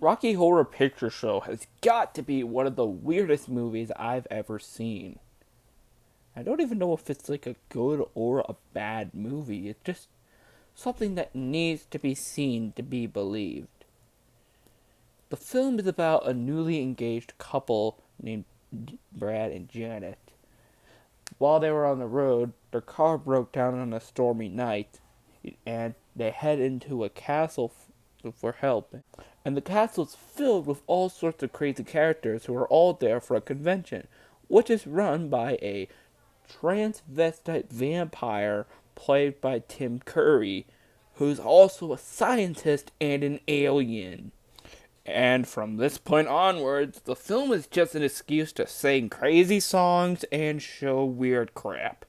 Rocky Horror Picture Show has got to be one of the weirdest movies I've ever seen. I don't even know if it's like a good or a bad movie. It's just something that needs to be seen to be believed. The film is about a newly engaged couple named Brad and Janet. While they were on the road, their car broke down on a stormy night, and they head into a castle for help. And the castle is filled with all sorts of crazy characters who are all there for a convention, which is run by a transvestite vampire played by Tim Curry, who's also a scientist and an alien. And from this point onwards, the film is just an excuse to sing crazy songs and show weird crap.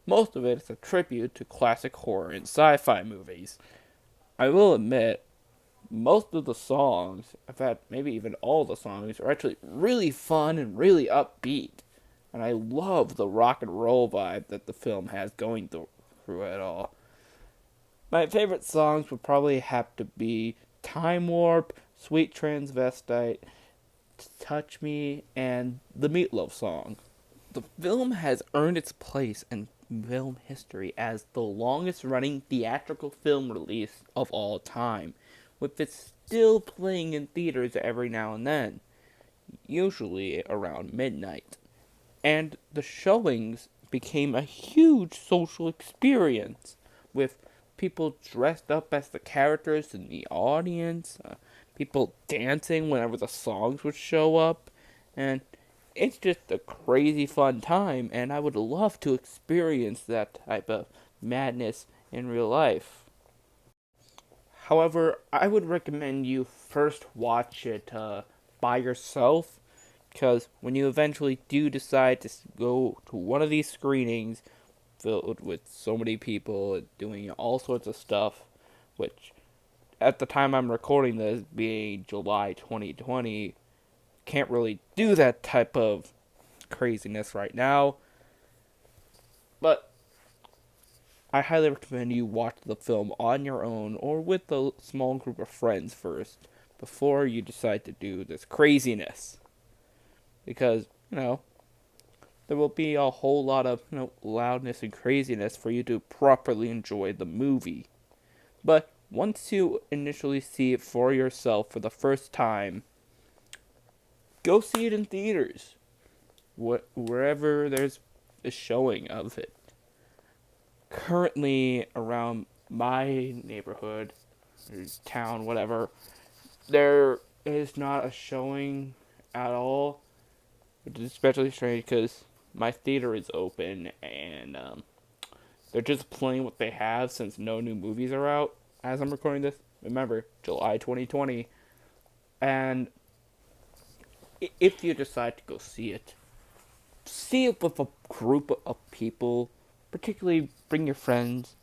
Most of it is a tribute to classic horror and sci-fi movies. I will admit, most of the songs, in fact, maybe even all the songs, are actually really fun and really upbeat. And I love the rock and roll vibe that the film has going through it all. My favorite songs would probably have to be Time Warp, Sweet Transvestite, Touch Me, and the Meatloaf song. The film has earned its place in film history as the longest running theatrical film release of all time, with it still playing in theaters every now and then, usually around midnight. And the showings became a huge social experience, with people dressed up as the characters in the audience, people dancing whenever the songs would show up, and it's just a crazy fun time, and I would love to experience that type of madness in real life. However, I would recommend you first watch it by yourself, because when you eventually do decide to go to one of these screenings filled with so many people doing all sorts of stuff, which at the time I'm recording this, being July 2020, can't really do that type of craziness right now. But I highly recommend you watch the film on your own or with a small group of friends first before you decide to do this craziness. Because, there will be a whole lot of, loudness and craziness for you to properly enjoy the movie. But once you initially see it for yourself for the first time, go see it in theaters, wherever there's a showing of it. Currently, around my neighborhood, or town, whatever, there is not a showing at all, which is especially strange because my theater is open and they're just playing what they have since no new movies are out as I'm recording this. Remember, July 2020. And if you decide to go see it with a group of people. Particularly, bring your friends.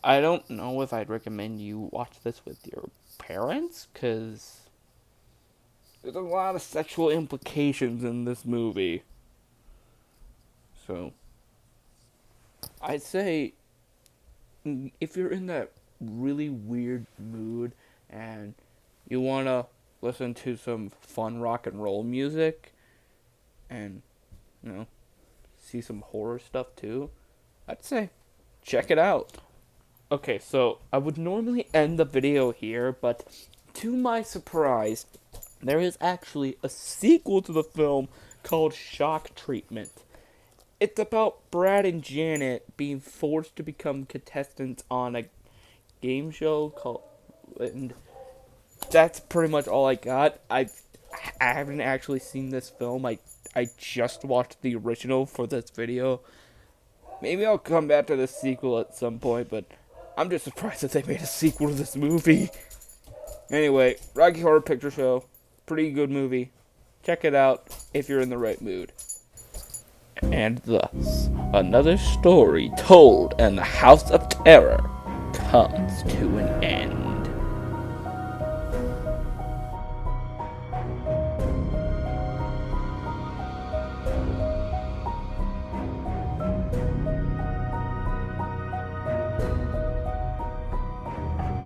I don't know if I'd recommend you watch this with your parents, because there's a lot of sexual implications in this movie. So, I'd say if you're in that really weird mood and you want to listen to some fun rock and roll music and, see some horror stuff too, I'd say check it out. Okay, so I would normally end the video here, but to my surprise, there is actually a sequel to the film called Shock Treatment. It's about Brad and Janet being forced to become contestants on a game show called, and that's pretty much all I got. I haven't actually seen this film. I just watched the original for this video. Maybe I'll come back to the sequel at some point, but I'm just surprised that they made a sequel to this movie. Anyway, Rocky Horror Picture Show, pretty good movie. Check it out if you're in the right mood. And thus, another story told in the House of Terror comes to an end.